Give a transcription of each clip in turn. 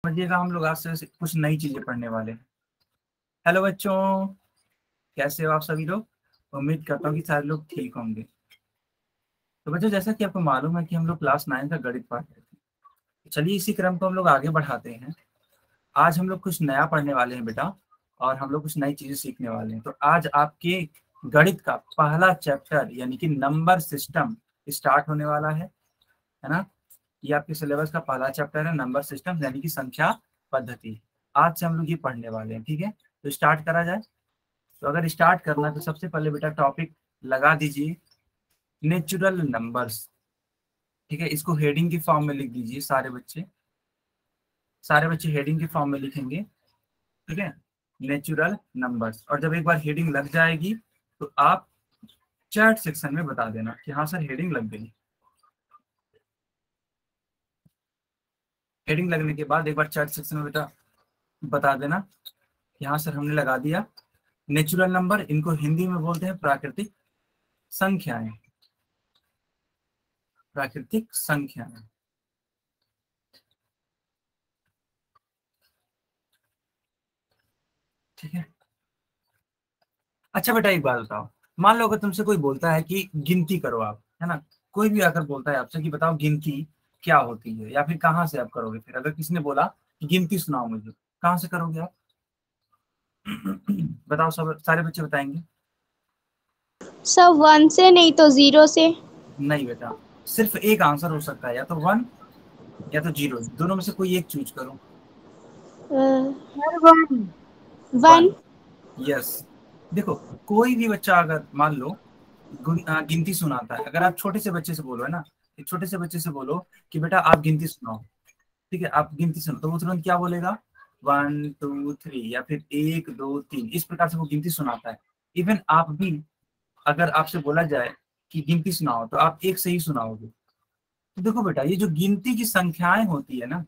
समझिएगा, हम लोग आज से कुछ नई चीजें पढ़ने वाले हैं। हेलो बच्चों, कैसे हो आप सभी लोग? उम्मीद करता हूँ कि सारे लोग ठीक होंगे। तो बच्चों, जैसा कि आपको मालूम है कि हम लोग क्लास 9 का गणित पढ़ रहे थे, तो चलिए इसी क्रम को हम लोग आगे बढ़ाते हैं। आज हम लोग कुछ नया पढ़ने वाले हैं बेटा, और हम लोग कुछ नई चीजें सीखने वाले हैं। तो आज आपके गणित का पहला चैप्टर यानी कि नंबर सिस्टम स्टार्ट होने वाला है ना। ये आपके सिलेबस का पहला चैप्टर है, नंबर सिस्टम यानी कि संख्या पद्धति। आज से हम लोग ये पढ़ने वाले हैं, ठीक है। तो स्टार्ट करा जाए। तो अगर स्टार्ट करना है तो सबसे पहले बेटा टॉपिक लगा दीजिए, नेचुरल नंबर्स। ठीक है, इसको हेडिंग के फॉर्म में लिख दीजिए। सारे बच्चे हेडिंग के फॉर्म में लिखेंगे, ठीक है, नेचुरल नंबर्स। और जब एक बार हेडिंग लग जाएगी तो आप चैट सेक्शन में बता देना कि हाँ सर हेडिंग लग गई। हेडिंग लगने के बाद एक बार चैट सेक्शन में बेटा बता देना कि हाँ सर हमने लगा दिया। नेचुरल नंबर, इनको हिंदी में बोलते हैं प्राकृतिक संख्याएं। प्राकृतिक संख्याएं, ठीक है। अच्छा बेटा एक बात बताओ, मान लो अगर तुमसे कोई बोलता है कि गिनती करो आप, है ना। कोई भी आकर बोलता है आपसे कि बताओ गिनती क्या होती है, या फिर कहाँ से आप करोगे। फिर अगर किसी ने बोला कि गिनती सुनाओ मुझे, कहाँ से करोगे आप? बताओ, सब सारे बच्चे बताएंगे। सब 1 से, नहीं तो 0 से। नहीं बेटा, सिर्फ एक आंसर हो सकता है, या तो 1 या तो 0, दोनों में से कोई एक चूज करो। 1। 1, यस। देखो, कोई भी बच्चा अगर मान लो गिनती सुनाता है, अगर आप छोटे से बच्चे से बोलो, है ना, एक छोटे से बच्चे से बोलो कि बेटा आप गिनती सुनाओ, ठीक है, आप गिनती सुनो, तो वो तुरंत क्या बोलेगा? 1 2 3, या फिर 1 2 3, इस प्रकार से वो गिनती सुनाता है। इवन आप भी, अगर आपसे बोला जाए कि गिनती सुनाओ, तो आप एक से ही सुनाओगे। तो देखो बेटा, ये जो गिनती की संख्याएं होती है ना,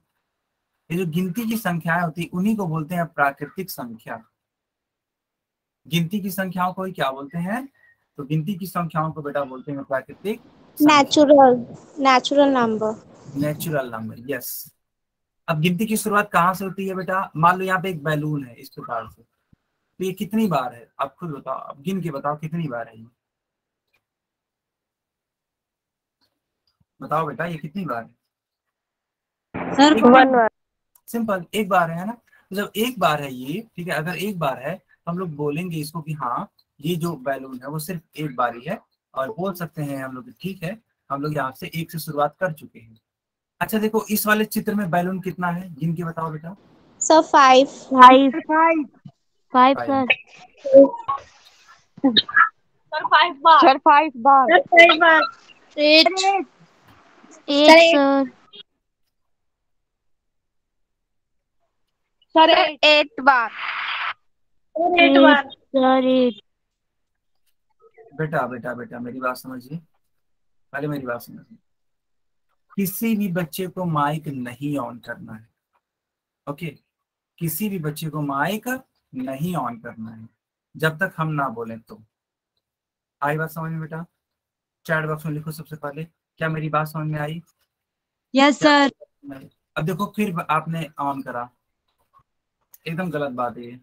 ये जो गिनती की संख्याएं होती है, उन्हीं को बोलते हैं प्राकृतिक संख्या। गिनती की संख्याओं को ही क्या बोलते हैं? तो गिनती की संख्याओं को बेटा बोलते हैं प्राकृतिक संख्या, natural number. Natural number, yes. अब गिनती की शुरुआत कहाँ से होती है बेटा? मान लो यहाँ पे एक बैलून है इस प्रकार से, तो ये कितनी बार है आप खुद बताओ, आप गिन के बताओ कितनी बार है ये। बताओ बेटा ये कितनी बार है? सर एक बार, सिंपल एक बार है ना। तो जब एक बार है ये, ठीक है, अगर एक बार है तो हम लोग बोलेंगे इसको कि हाँ ये जो बैलून है वो सिर्फ एक बार ही है, और बोल सकते हैं हम लोग ठीक है, हम लोग यहाँ से एक से शुरुआत कर चुके हैं। अच्छा देखो, इस वाले चित्र में बैलून कितना है, गिन के बताओ बेटा। सर 5। 5 5 5, सर। सर 5 बार। 8। 8 सर। सर 8 बार। 8 बार। सर 8। बेटा बेटा बेटा मेरी बात समझिए, पहले मेरी बात समझिए। किसी भी बच्चे को माइक नहीं ऑन करना है, ओके। किसी भी बच्चे को माइक नहीं ऑन करना है जब तक हम ना बोलें। तो आई बात समझ में बेटा? चैट बॉक्स में लिखो सबसे पहले, क्या मेरी बात समझ में आई? यस क्या? सर। नहीं। अब देखो, फिर आपने ऑन करा, एकदम गलत बात है ये,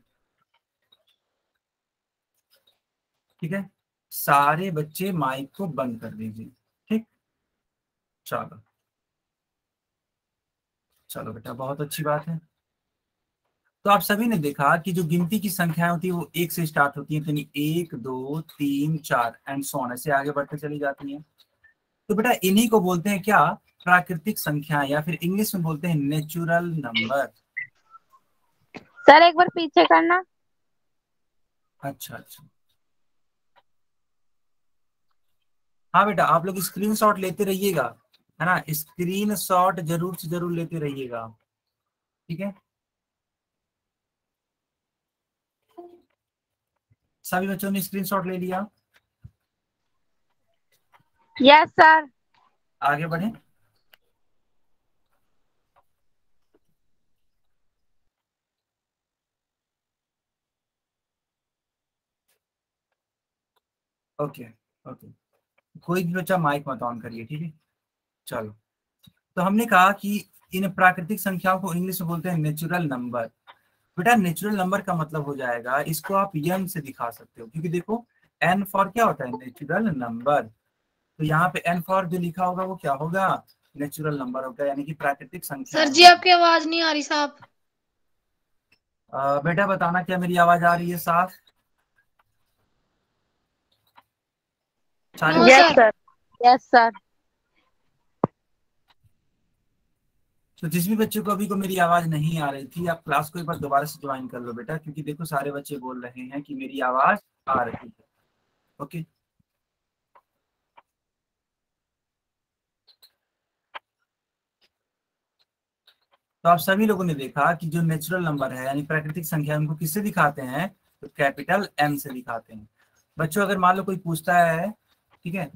ठीक है। सारे बच्चे माइक को बंद कर दीजिए, ठीक। चलो चलो बेटा, बहुत अच्छी बात है। तो आप सभी ने देखा कि जो गिनती की संख्याएं होती है वो एक से स्टार्ट होती है, यानी 1 2 3 4 एंड सो ऑन, ऐसे आगे बढ़ते चली जाती हैं। तो बेटा इन्हीं को बोलते हैं क्या? प्राकृतिक संख्याएं, या फिर इंग्लिश में बोलते हैं नेचुरल नंबर। सर एक बार पीछे करना। अच्छा अच्छा, हाँ बेटा आप लोग स्क्रीनशॉट लेते रहिएगा, है ना, स्क्रीनशॉट जरूर से जरूर लेते रहिएगा, ठीक है। सभी बच्चों ने स्क्रीनशॉट ले लिया? Yes sir. आगे बढ़े। ओके ओके, कोई भी बच्चा माइक मत ऑन करिए, ठीक है। चलो, तो हमने कहा कि इन प्राकृतिक संख्याओं को इंग्लिश में बोलते हैं नेचुरल नंबर। बेटा नेचुरल नंबर का मतलब हो जाएगा, इसको आप n से दिखा सकते हो, क्योंकि देखो n फॉर क्या होता है, नेचुरल नंबर। तो यहाँ पे n फॉर जो लिखा होगा वो क्या होगा, नेचुरल नंबर होगा, यानी कि प्राकृतिक संख्या। सर जी आपकी आवाज नहीं आ रही साहब। बेटा बताना क्या मेरी आवाज आ रही है साफ? No yes sir. Sir, yes sir. तो जिस भी बच्चों को अभी को मेरी आवाज नहीं आ रही थी, आप क्लास को एक बार दोबारा से ज्वाइन कर लो बेटा, क्योंकि देखो सारे बच्चे बोल रहे हैं कि मेरी आवाज आ रही है। ओके, तो आप सभी लोगों ने देखा कि जो नेचुरल नंबर है यानी प्राकृतिक संख्या, उनको किससे दिखाते हैं, तो कैपिटल M से दिखाते हैं। बच्चों अगर मान लो कोई पूछता है, ठीक है,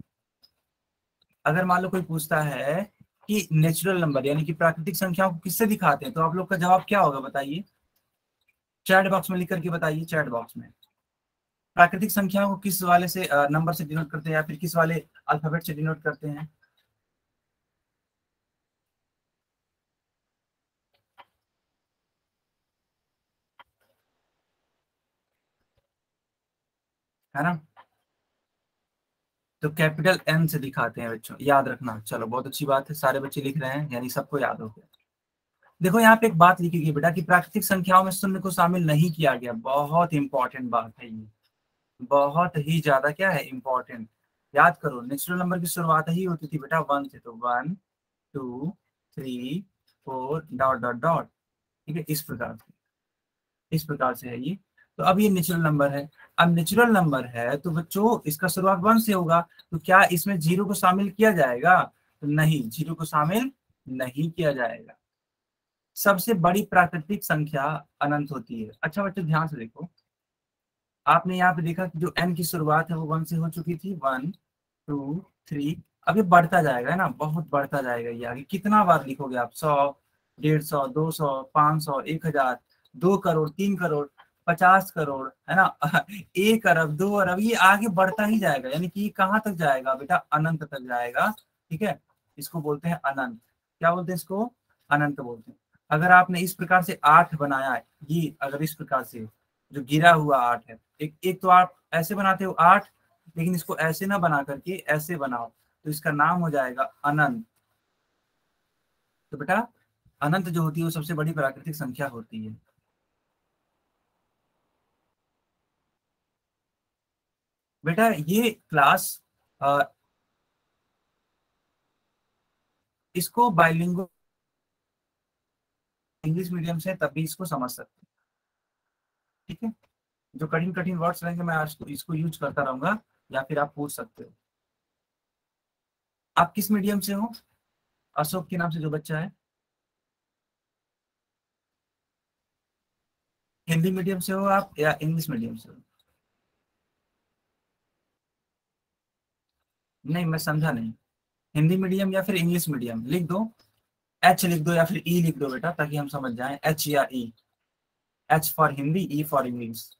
अगर मान लो कोई पूछता है कि नेचुरल नंबर यानी कि प्राकृतिक संख्याओं को किससे दिखाते हैं, तो आप लोग का जवाब क्या होगा बताइए, चैट बॉक्स में लिख करके बताइए, चैट बॉक्स में प्राकृतिक संख्याओं को किस वाले से नंबर से डिनोट करते हैं, या फिर किस वाले अल्फाबेट से डिनोट करते हैं। है ना, तो कैपिटल M से दिखाते हैं बच्चों, याद रखना। चलो बहुत अच्छी बात है, सारे बच्चे लिख रहे हैं, यानी सबको याद हो गया। देखो यहाँ पे एक बात लिखी गई बेटा कि प्राकृतिक संख्याओं में शून्य को शामिल नहीं किया गया, बहुत इंपॉर्टेंट बात है ये, बहुत ही ज्यादा क्या है, इंपॉर्टेंट। याद करो नेचुरल नंबर की शुरुआत ही होती थी बेटा 1 से, तो 1 2 3 4 डॉट डॉट डॉट, ठीक है, इस प्रकार से है ये। तो अब ये नेचुरल नंबर है, अब नेचुरल नंबर है तो बच्चों इसका शुरुआत 1 से होगा, तो क्या इसमें जीरो को शामिल किया जाएगा, तो नहीं, जीरो को शामिल नहीं किया जाएगा। सबसे बड़ी प्राकृतिक संख्या अनंत होती है। अच्छा बच्चों ध्यान से देखो, आपने यहाँ पे देखा कि जो n की शुरुआत है वो 1 से हो चुकी थी, 1 2 3, अब ये बढ़ता जाएगा, है ना, बहुत बढ़ता जाएगा ये आगे। कितना बार लिखोगे आप, 100 150 200 500 1000 2 करोड़ 3 करोड़ 50 करोड़, है ना 1 अरब 2 अरब, ये आगे बढ़ता ही जाएगा, यानी कि ये कहाँ तक जाएगा बेटा, अनंत तक जाएगा। ठीक है, इसको बोलते हैं अनंत। क्या बोलते हैं इसको, अनंत बोलते हैं। अगर आपने इस प्रकार से 8 बनाया है, ये अगर इस प्रकार से जो गिरा हुआ 8 है, एक तो आप ऐसे बनाते हो 8, लेकिन इसको ऐसे ना बना करके ऐसे बनाओ, तो इसका नाम हो जाएगा अनंत। तो बेटा अनंत जो होती है वो सबसे बड़ी प्राकृतिक संख्या होती है। बेटा ये क्लास इसको बाइलिंगुअल इंग्लिश मीडियम से तभी इसको समझ सकते हैं। ठीक है, जो कठिन कठिन वर्ड्स रहेंगे मैं आज इसको यूज करता रहूंगा, या फिर आप पूछ सकते हो। आप किस मीडियम से हो, अशोक के नाम से जो बच्चा है, हिंदी मीडियम से हो आप या इंग्लिश मीडियम से हो? नहीं मैं समझा नहीं, हिंदी मीडियम या फिर इंग्लिश मीडियम, लिख दो, एच लिख दो या फिर ई लिख दो बेटा, ताकि हम समझ जाएं, एच या E, H for Hindi, E for English.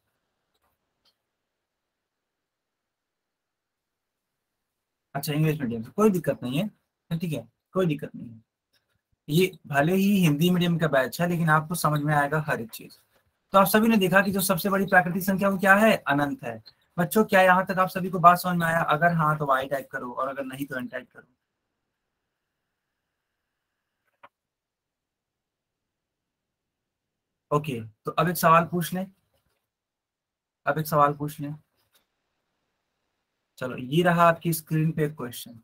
अच्छा इंग्लिश मीडियम से, कोई दिक्कत नहीं है, ठीक है, कोई दिक्कत नहीं है। ये भले ही हिंदी मीडियम का बैच है, लेकिन आपको समझ में आएगा हर एक चीज। तो आप सभी ने देखा कि जो सबसे बड़ी प्राकृतिक संख्या वो क्या है, अनंत है। बच्चों क्या यहाँ तक आप सभी को बात समझ में आया? अगर हाँ तो वाई टाइप करो, और अगर नहीं तो एन टाइप करो। ओके, तो अब एक सवाल पूछ लें, अब एक सवाल पूछ लें। चलो ये रहा आपकी स्क्रीन पे एक क्वेश्चन,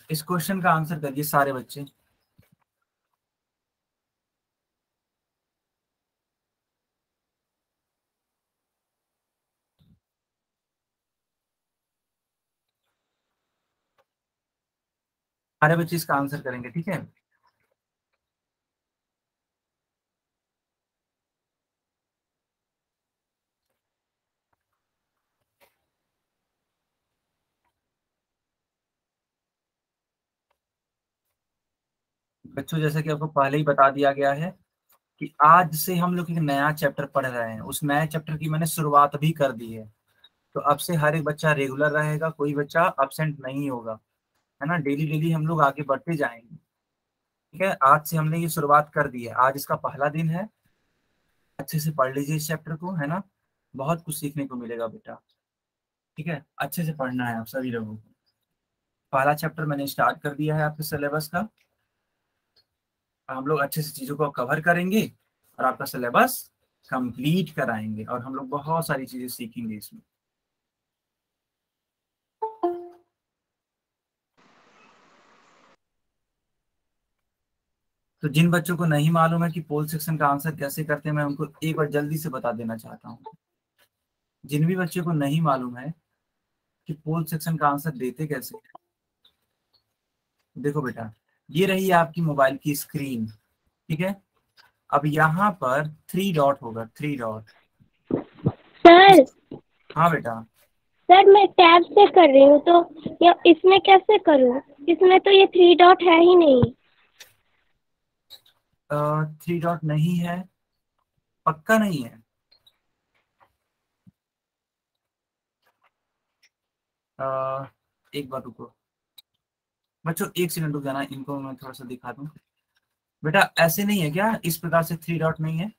इस क्वेश्चन का आंसर करिए सारे बच्चे। सारे बच्चे इसका आंसर करेंगे, ठीक है। बच्चों जैसा कि आपको पहले ही बता दिया गया है कि आज से हम लोग एक नया चैप्टर पढ़ रहे हैं, उस नए चैप्टर की मैंने शुरुआत भी कर दी है। तो अब से हर एक बच्चा रेगुलर रहेगा, कोई बच्चा अब्सेंट नहीं होगा। है ना, डेली डेली हम लोग आगे बढ़ते जाएंगे। ठीक है, आज से हमने ये शुरुआत कर दी है, आज इसका पहला दिन है। अच्छे से पढ़ लीजिए इस चैप्टर को, है ना, बहुत कुछ सीखने को मिलेगा बेटा। ठीक है, अच्छे से पढ़ना है आप सभी लोगों को। पहला चैप्टर मैंने स्टार्ट कर दिया है आपके सिलेबस का। हम लोग अच्छे से चीजों को कवर करेंगे और आपका सिलेबस कंप्लीट कराएंगे, और हम लोग बहुत सारी चीजें सीखेंगे इसमें। तो जिन बच्चों को नहीं मालूम है कि पोल सेक्शन का आंसर कैसे करते हैं, मैं उनको एक बार जल्दी से बता देना चाहता हूँ। जिन भी बच्चों को नहीं मालूम है कि पोल सेक्शन का आंसर देते कैसे हैं, देखो बेटा, ये रही आपकी मोबाइल की स्क्रीन। ठीक है, अब यहाँ पर 3 डॉट होगा, 3 डॉट। सर हाँ बेटा। सर मैं टैब से कर रही हूँ, तो या इसमें कैसे करूँ? इसमें तो ये 3 डॉट है ही नहीं। 3 डॉट नहीं है, पक्का नहीं है। एक बार रुको बच्चों, एक सेकंड रुक जाना, इनको मैं थोड़ा सा दिखा दूं। बेटा ऐसे नहीं है क्या, इस प्रकार से 3 डॉट नहीं है,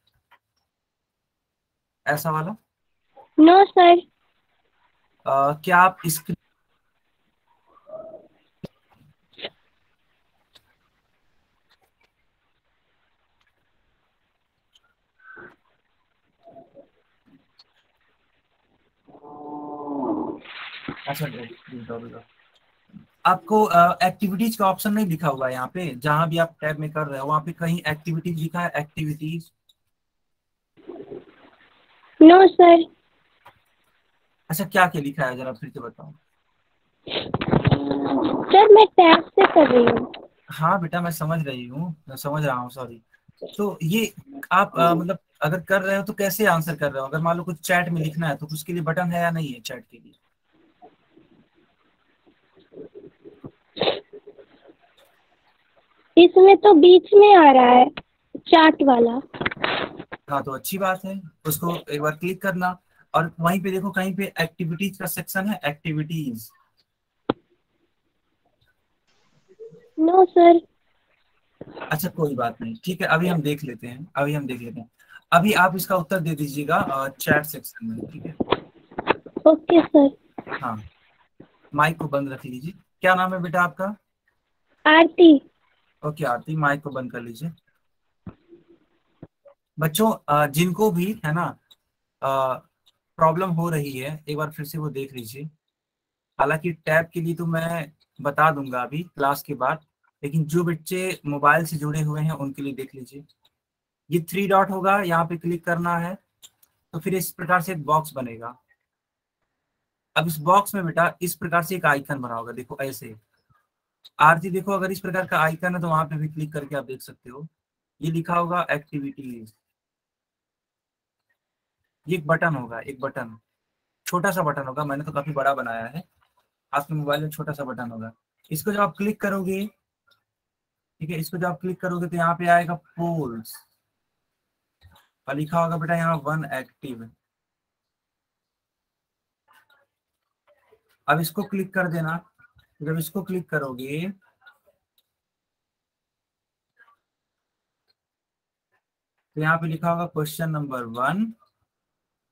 ऐसा वाला? No sir. क्या आप स्क्रीन, अच्छा आपको एक्टिविटीज का ऑप्शन नहीं दिखा हुआ है यहाँ पे, जहां भी आप टैब में कर रहे हो वहां पे कहीं एक्टिविटीज लिखा है, एक्टिविटीज? No sir. अच्छा, क्या क्या लिखा है जरा फिर से बताओ। सर मैं टैब से कर रही हूँ। हाँ बेटा मैं समझ रही हूँ, मैं समझ रहा हूँ, सॉरी। तो ये आप मतलब अगर कर रहे हो तो कैसे आंसर कर रहे हो? अगर मान लो कुछ चैट में लिखना है तो उसके लिए बटन है या नहीं है चैट के लिए? इसमें तो बीच में आ रहा है चार्ट वाला। हाँ तो अच्छी बात है, उसको एक बार क्लिक करना, और वहीं पे देखो कहीं पे एक्टिविटीज का सेक्शन है, एक्टिविटीज। No sir. अच्छा कोई बात नहीं, ठीक है, अभी हम देख लेते हैं, अभी हम देख लेते हैं। अभी आप इसका उत्तर दे दीजिएगा चैट सेक्शन में, ठीक है? Okay sir. हाँ, माइक को बंद रख लीजिए। क्या नाम है बेटा आपका? आरती। ओके आरती, माइक को बंद कर लीजिए। बच्चों जिनको भी है ना प्रॉब्लम हो रही है, एक बार फिर से वो देख लीजिए। हालांकि टैब के लिए तो मैं बता दूंगा अभी क्लास के बाद, लेकिन जो बच्चे मोबाइल से जुड़े हुए हैं उनके लिए देख लीजिए। ये 3 डॉट होगा, यहाँ पे क्लिक करना है, तो फिर इस प्रकार से एक बॉक्स बनेगा। अब इस बॉक्स में बेटा इस प्रकार से एक आइकन बना होगा, देखो ऐसे। आरती देखो, अगर इस प्रकार का आइकन है तो वहां पे भी क्लिक करके आप देख सकते हो, ये लिखा होगा एक्टिविटीज। ये एक बटन होगा, एक बटन, छोटा सा बटन होगा, मैंने तो काफी बड़ा बनाया है, आपके मोबाइल में छोटा सा बटन होगा। इसको जब आप क्लिक करोगे, ठीक है, इसको जब आप क्लिक करोगे तो यहाँ पे आएगा पोल्स, और लिखा होगा बेटा यहाँ 1 एक्टिव। अब इसको क्लिक कर देना, जब इसको क्लिक करोगे तो यहाँ पे लिखा होगा क्वेश्चन नंबर 1,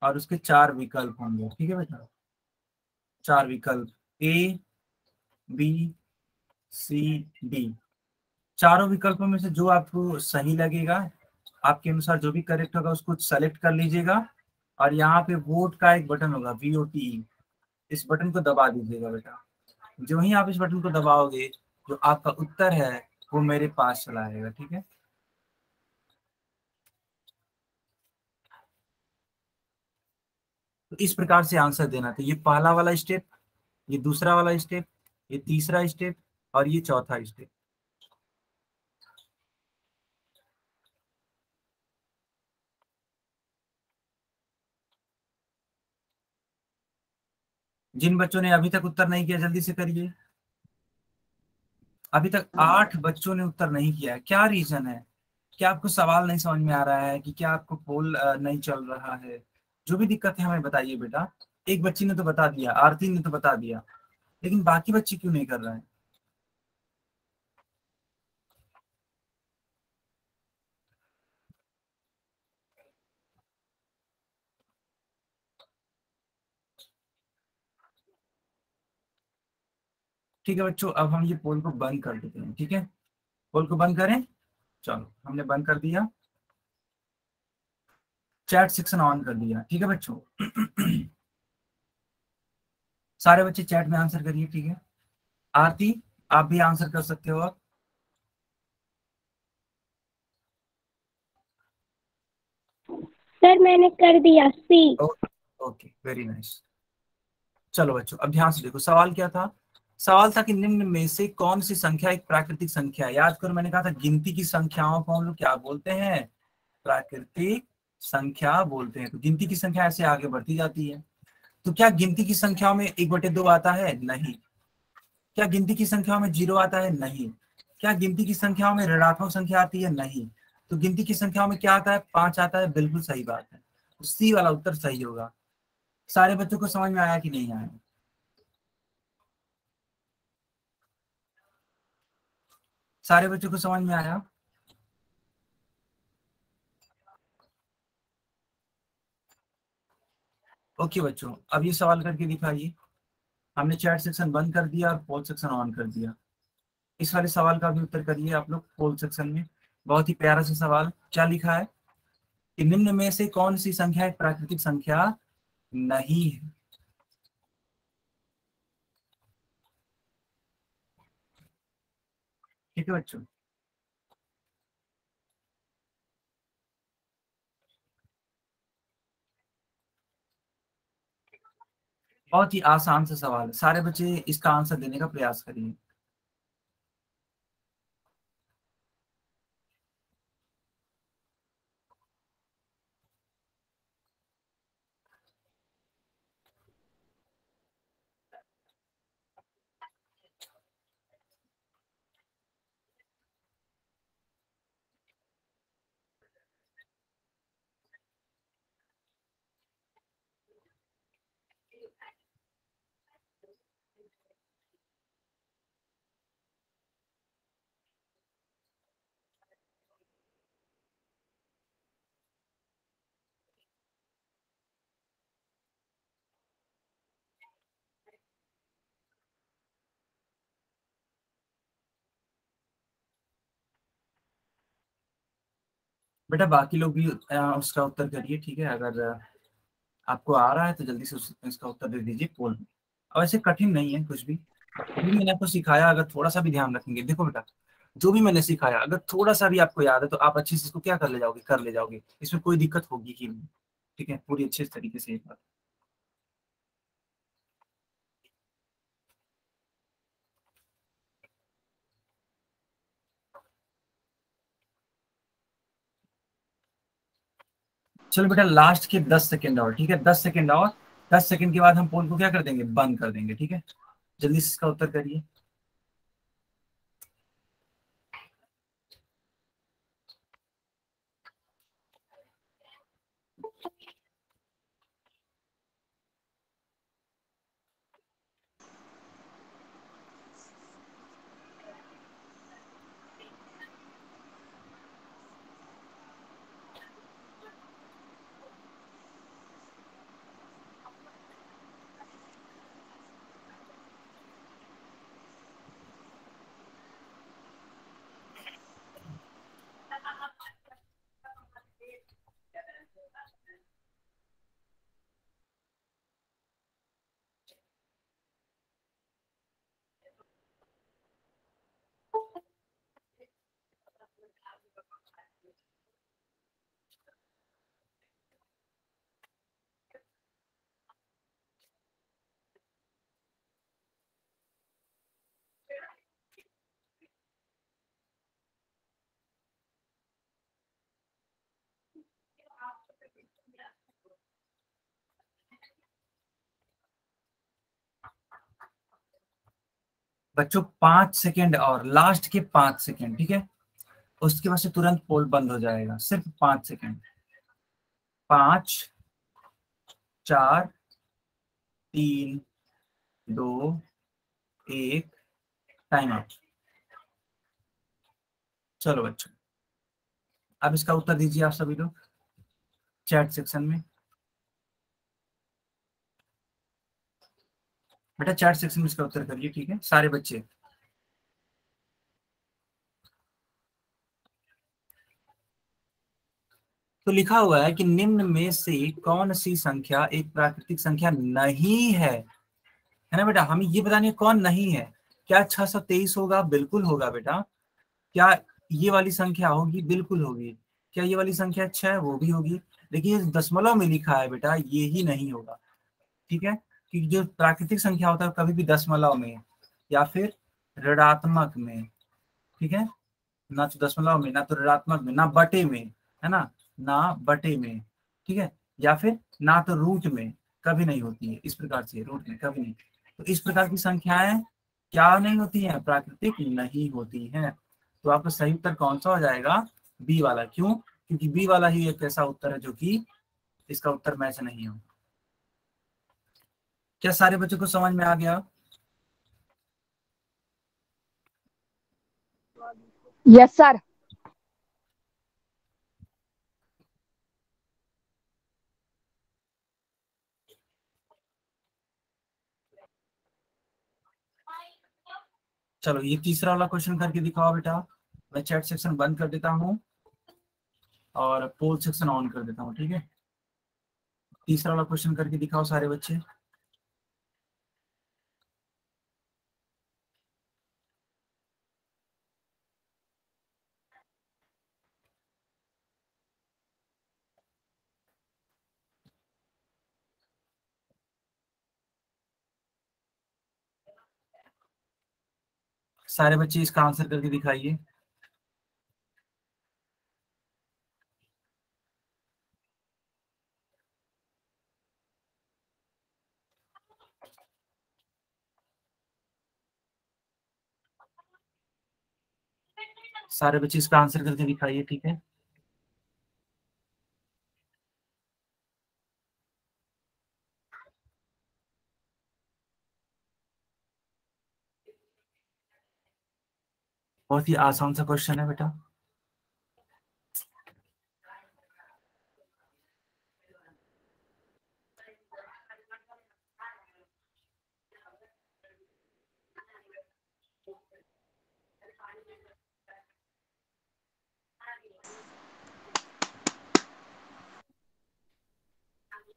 और उसके 4 विकल्प होंगे, ठीक है बेटा, 4 विकल्प, ए बी सी डी। चारों विकल्पों में से जो आपको सही लगेगा, आपके अनुसार जो भी करेक्ट होगा उसको सेलेक्ट कर लीजिएगा, और यहाँ पे वोट का एक बटन होगा VOTE, इस बटन को दबा दीजिएगा बेटा। जो ही आप इस बटन को दबाओगे, जो आपका उत्तर है वो मेरे पास चला आएगा, ठीक है? तो इस प्रकार से आंसर देना था। ये पहला वाला स्टेप, ये दूसरा वाला स्टेप, ये तीसरा स्टेप, और ये चौथा स्टेप। जिन बच्चों ने अभी तक उत्तर नहीं किया जल्दी से करिए। अभी तक 8 बच्चों ने उत्तर नहीं किया है, क्या रीजन है? क्या आपको सवाल नहीं समझ में आ रहा है, कि क्या आपको पोल नहीं चल रहा है? जो भी दिक्कत है हमें बताइए बेटा। एक बच्ची ने तो बता दिया, आरती ने तो बता दिया, लेकिन बाकी बच्चे क्यों नहीं कर रहे हैं? ठीक है बच्चों, अब हम ये पोल को बंद कर देते हैं। ठीक है, पोल को बंद करें। चलो हमने बंद कर दिया, चैट सेक्शन ऑन कर दिया। ठीक है बच्चों, सारे बच्चे चैट में आंसर करिए। ठीक है, आरती आप भी आंसर कर सकते हो। आप सर मैंने कर दिया सी। Okay, very nice. चलो बच्चों, अब ध्यान से देखो, सवाल क्या था। सवाल था कि निम्न में से कौन सी संख्या एक प्राकृतिक संख्या है। याद करो, मैंने कहा था गिनती की संख्याओं को हम लोग क्या बोलते हैं, प्राकृतिक संख्या बोलते हैं। तो गिनती की संख्या ऐसे आगे बढ़ती जाती है। तो क्या गिनती की संख्याओं में 1/2 आता है? नहीं। क्या गिनती की संख्याओं में 0 आता है? नहीं। क्या गिनती की संख्याओं में ऋणात्मक संख्या आती है? नहीं। तो गिनती की संख्याओं में क्या आता है? 5 आता है। बिल्कुल सही बात है, तो सी वाला उत्तर सही होगा। सारे बच्चों को समझ में आया कि नहीं आया? सारे बच्चों को समझ में आया? ओके बच्चों, अब ये सवाल करके दिखाइए। हमने चैट सेक्शन बंद कर दिया और पोल सेक्शन ऑन कर दिया। इस वाले सवाल का भी उत्तर करिए आप लोग पोल सेक्शन में। बहुत ही प्यारा सा सवाल, क्या लिखा है कि निम्न में से कौन सी संख्या एक प्राकृतिक संख्या नहीं है। ठीक है बच्चों, बहुत ही आसान सा सवाल है, सारे बच्चे इसका आंसर देने का प्रयास करिए। बेटा बाकी लोग भी उसका उत्तर करिए। ठीक है, अगर आपको आ रहा है तो जल्दी से इसका उत्तर दे दीजिए पोल में। और ऐसे कठिन नहीं है कुछ भी, जो भी मैंने आपको सिखाया अगर थोड़ा सा भी ध्यान रखेंगे। देखो बेटा, जो भी मैंने सिखाया अगर थोड़ा सा भी आपको याद है तो आप अच्छे से इसको क्या कर ले जाओगे, कर ले जाओगे। इसमें कोई दिक्कत होगी ही नहीं। ठीक है, पूरी अच्छे तरीके से ये बात। चलो बेटा, लास्ट के 10 सेकेंड और। ठीक है, 10 सेकेंड और। 10 सेकेंड के बाद हम पोल को क्या कर देंगे, बंद कर देंगे। ठीक है, जल्दी से इसका उत्तर करिए। बच्चों 5 सेकेंड और, लास्ट के 5 सेकेंड। ठीक है, उसके बाद से तुरंत पोल बंद हो जाएगा। सिर्फ 5 सेकेंड। 5, 4, 3, 2, 1, time out. चलो बच्चों, अब इसका उत्तर दीजिए आप सभी लोग चैट सेक्शन में। बेटा चैट सेक्शन में इसका उत्तर करिए, ठीक है सारे बच्चे। तो लिखा हुआ है कि निम्न में से कौन सी संख्या एक प्राकृतिक संख्या नहीं है ना बेटा, हमें ये बतानी है कौन नहीं है। क्या 623 होगा? बिल्कुल होगा बेटा। क्या ये वाली संख्या होगी? बिल्कुल होगी। क्या ये वाली संख्या 6? वो भी होगी। लेकिन ये दशमलव में लिखा है बेटा, ये ही नहीं होगा, ठीक है। क्योंकि जो प्राकृतिक संख्या होता है कभी भी दशमलव में या फिर ऋणात्मक में, ठीक है, ना तो दशमलव में, ना तो ऋणात्मक में, ना बटे में, है ना बटे में, ठीक है, या फिर ना तो रूट में, कभी नहीं होती है इस प्रकार से, रूट में कभी नहीं। तो इस प्रकार की संख्याएं क्या नहीं होती हैं? प्राकृतिक नहीं होती हैं। तो आपका सही उत्तर कौन सा हो जाएगा? बी वाला। क्यों? क्योंकि बी वाला ही एक ऐसा उत्तर है जो कि इसका उत्तर मैच नहीं हो। क्या सारे बच्चों को समझ में आ गया? Yes sir. चलो ये तीसरा वाला क्वेश्चन करके दिखाओ बेटा। मैं चैट सेक्शन बंद कर देता हूँ और पोल सेक्शन ऑन कर देता हूँ, ठीक है। तीसरा वाला क्वेश्चन करके दिखाओ सारे बच्चे। सारे बच्चे इसका आंसर करके दिखाइए। सारे बच्चे इसका आंसर करके दिखाइए, ठीक है। बहुत ही आसान सा क्वेश्चन है बेटा।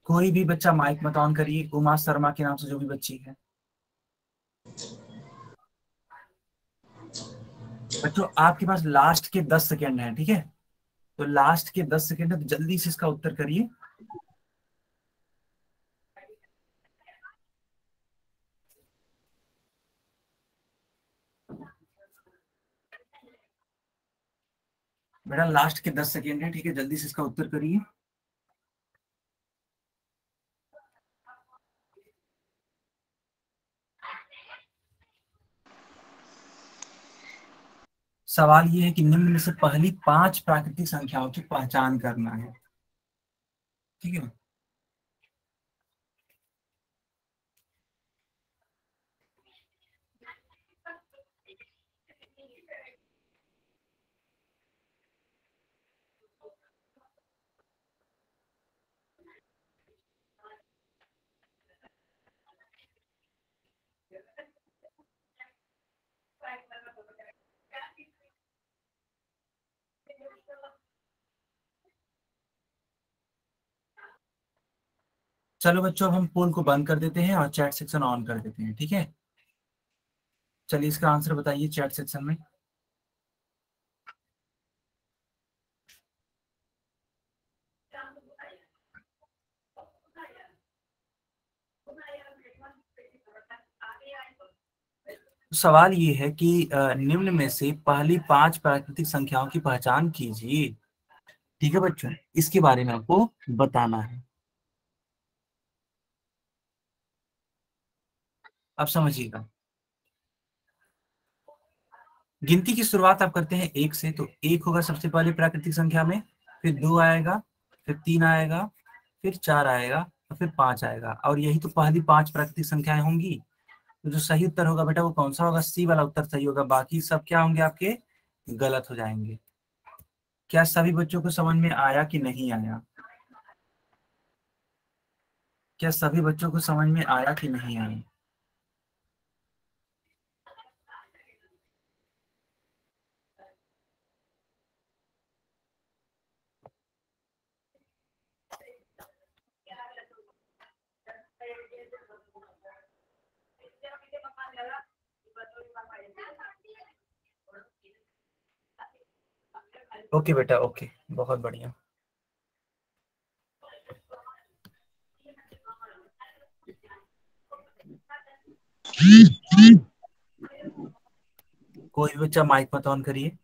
कोई भी बच्चा माइक मत ऑन करिए। उमा शर्मा के नाम से जो भी बच्ची है। बच्चों आपके पास लास्ट के 10 सेकेंड है, ठीक है। तो लास्ट के 10 सेकेंड है, तो जल्दी से इसका उत्तर करिए। बेटा लास्ट के 10 सेकेंड है, ठीक है, जल्दी से इसका उत्तर करिए। सवाल ये है कि निम्न में से पहली 5 प्राकृतिक संख्याओं की पहचान करना है, ठीक है। चलो बच्चों अब हम पोल को बंद कर देते हैं और चैट सेक्शन ऑन कर देते हैं, ठीक है। चलिए इसका आंसर बताइए चैट सेक्शन में। सवाल ये है कि निम्न में से पहली 5 प्राकृतिक संख्याओं की पहचान कीजिए, ठीक है बच्चों, इसके बारे में आपको बताना है। अब समझिएगा। गिनती की शुरुआत आप करते हैं 1 से, तो 1 होगा सबसे पहले प्राकृतिक संख्या में, फिर 2 आएगा, फिर 3 आएगा, फिर 4 आएगा और फिर 5 आएगा। और यही तो पहली 5 प्राकृतिक संख्याएं होंगी। तो जो सही उत्तर होगा बेटा वो कौन सा होगा? सी वाला उत्तर सही होगा। बाकी सब क्या होंगे? आपके गलत हो जाएंगे। क्या सभी बच्चों को समझ में आया कि नहीं आया? क्या सभी बच्चों को समझ में आया कि नहीं आया? ओके बेटा, ओके, बहुत बढ़िया। कोई भी बच्चा माइक मत ऑन करिए।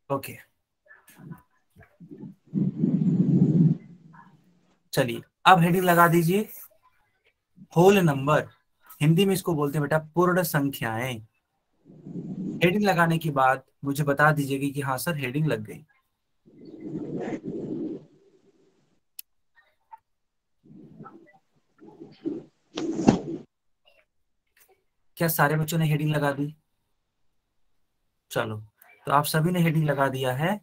ओके, चलिए अब हेडिंग लगा दीजिए, होल नंबर। हिंदी में इसको बोलते हैं बेटा पूर्ण संख्याएं। हेडिंग लगाने के बाद मुझे बता दीजिएगा कि हाँ सर हेडिंग लग गई। क्या सारे बच्चों ने हेडिंग लगा दी? चलो, तो आप सभी ने हेडिंग लगा दिया है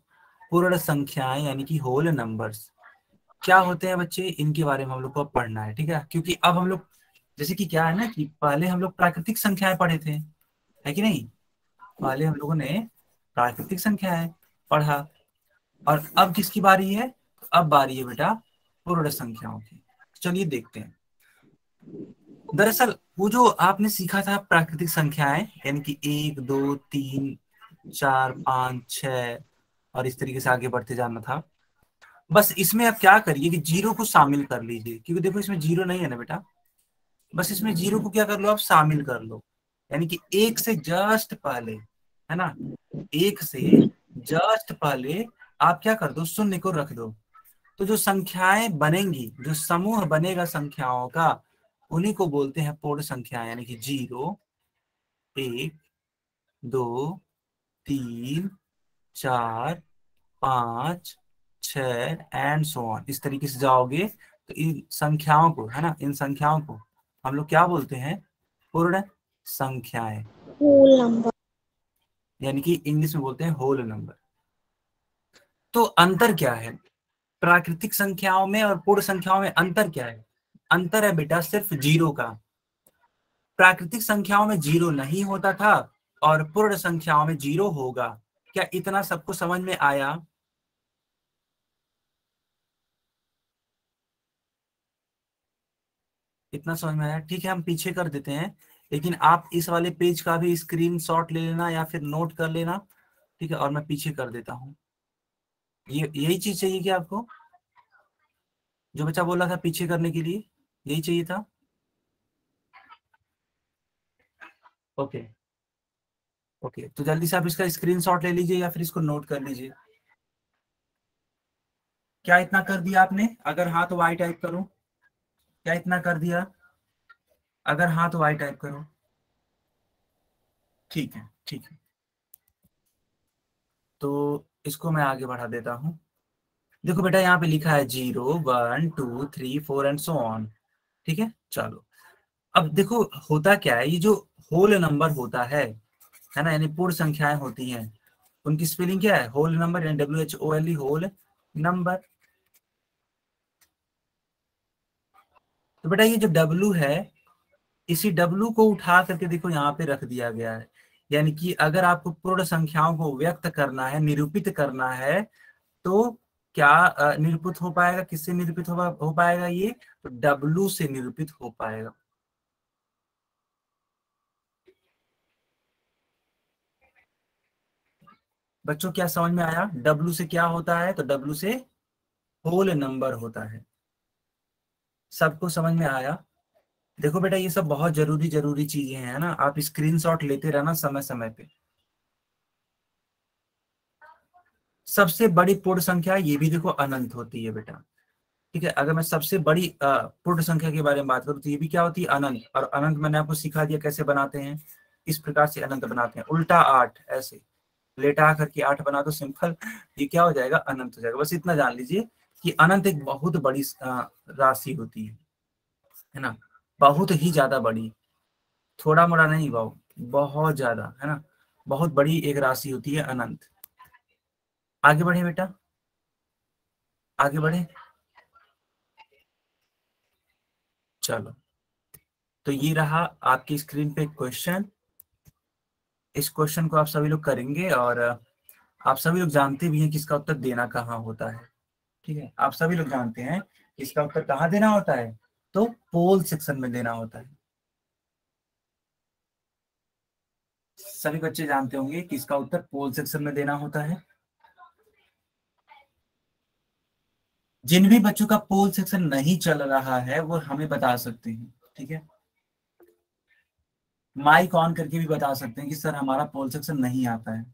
पूर्ण संख्याएं यानी कि होल नंबर्स। क्या होते हैं बच्चे, इनके बारे में हम लोग को अब पढ़ना है, ठीक है? क्योंकि अब हम लोग, जैसे कि क्या है ना कि पहले हम लोग प्राकृतिक संख्याएं पढ़े थे, है कि नहीं? पहले हम लोगों ने प्राकृतिक संख्याएं पढ़ा, और अब किसकी बारी है? अब बारी है बेटा पूर्ण संख्याओं की। चलिए देखते हैं। दरअसल वो जो आपने सीखा था प्राकृतिक संख्याएं, यानी कि 1 2 3 4 5 6 और इस तरीके से आगे बढ़ते जाना था। बस इसमें आप क्या करिए कि जीरो को शामिल कर लीजिए, क्योंकि देखो इसमें जीरो नहीं है ना बेटा। बस इसमें जीरो को क्या कर लो, आप शामिल कर लो, यानी कि एक से जस्ट पहले, है ना, एक से जस्ट पहले आप क्या कर दो, शून्य को रख दो। तो जो संख्याएं बनेंगी, जो समूह बनेगा संख्याओं का, उन्हीं को बोलते हैं पूर्ण संख्याएं, यानी कि 0 1 2 3 4 5 6 एंड सो ऑन। इस तरीके से जाओगे तो इन संख्याओं को, है ना, इन संख्याओं को हम लोग क्या बोलते हैं? पूर्ण संख्याएं, होल नंबर। यानी कि इंग्लिश में बोलते हैं होल नंबर। तो अंतर क्या है प्राकृतिक संख्याओं में और पूर्ण संख्याओं में? अंतर क्या है? अंतर है बेटा सिर्फ जीरो का। प्राकृतिक संख्याओं में जीरो नहीं होता था और पूर्ण संख्याओं में जीरो होगा। क्या इतना सबको समझ में आया? इतना समझ में आया? ठीक है, हम पीछे कर देते हैं, लेकिन आप इस वाले पेज का भी स्क्रीनशॉट ले लेना या फिर नोट कर लेना, ठीक है? और मैं पीछे कर देता हूँ। ये यही चीज चाहिए कि आपको, जो बच्चा बोल रहा था पीछे करने के लिए, यही चाहिए था? ओके ओके, तो जल्दी से आप इसका स्क्रीनशॉट ले लीजिए या फिर इसको नोट कर लीजिए। क्या इतना कर दिया आपने? अगर हाँ तो वाई टाइप करो। क्या इतना कर दिया? अगर हाँ तो वाई टाइप करो। ठीक है ठीक है, तो इसको मैं आगे बढ़ा देता हूँ। देखो बेटा यहाँ पे लिखा है 0 1 2 3 4 एंड सो ऑन, ठीक है? चलो अब देखो होता क्या है, ये जो होल नंबर होता है ना, यानी पूर्ण संख्याएं होती हैं, उनकी स्पेलिंग क्या है? होल नंबर, यानी WHOLE, होल नंबर। तो बेटा ये जो W है, इसी W को उठा करके देखो यहाँ पे रख दिया गया है, यानी कि अगर आपको पूर्ण संख्याओं को व्यक्त करना है, निरूपित करना है, तो क्या निरूपित हो पाएगा? किससे निरूपित हो पाएगा? ये तो W से निरूपित हो पाएगा। बच्चों क्या समझ में आया? W से क्या होता है? तो W से होल नंबर होता है। सबको समझ में आया? देखो बेटा ये सब बहुत जरूरी जरूरी चीजें हैं ना, आप स्क्रीनशॉट लेते रहना समय समय पे। सबसे बड़ी पूर्ण संख्या ये भी देखो अनंत होती है बेटा, ठीक है? अगर मैं सबसे बड़ी पूर्ण संख्या के बारे में बात करूं तो ये भी क्या होती है? अनंत। और अनंत मैंने आपको सिखा दिया कैसे बनाते हैं, इस प्रकार से अनंत बनाते हैं, उल्टा 8, ऐसे लेटा करके 8 बना दो, सिंपल, ये क्या हो जाएगा? अनंत हो जाएगा। बस इतना जान लीजिए कि अनंत एक बहुत बड़ी राशि होती है ना, बहुत ही ज्यादा बड़ी, थोड़ा मोड़ा नहीं भाव, बहुत ज्यादा, है ना, बहुत बड़ी एक राशि होती है अनंत। आगे बढ़े बेटा, आगे बढ़े। चलो, तो ये रहा आपकी स्क्रीन पे क्वेश्चन। इस क्वेश्चन को आप सभी लोग करेंगे और आप सभी लोग जानते भी हैं कि इसका उत्तर देना कहाँ होता है, ठीक है, आप सभी लोग जानते हैं कि इसका उत्तर कहाँ देना होता है, तो पोल सेक्शन में देना होता है। सभी बच्चे जानते होंगे कि इसका उत्तर पोल सेक्शन में देना होता है। जिन भी बच्चों का पोल सेक्शन नहीं चल रहा है वो हमें बता सकते हैं, ठीक है, माइक ऑन करके भी बता सकते हैं कि सर हमारा पोल सेक्शन नहीं आता है।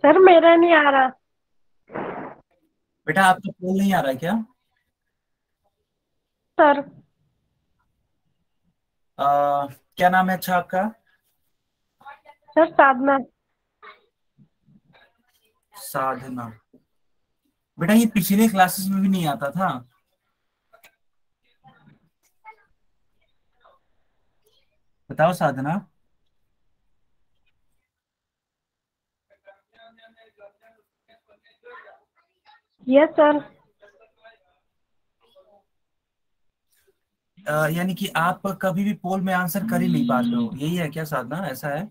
सर मेरा नहीं आ रहा। बेटा आपका पोल नहीं आ रहा है क्या? सर क्या नाम है अच्छा आपका? सर साधना। साधना। बेटा ये पिछले क्लासेस में भी नहीं आता था। बताओ साधना। Yes sir. यानी कि आप कभी भी पोल में आंसर कर ही नहीं पाते हो, यही है क्या साधना, ऐसा है?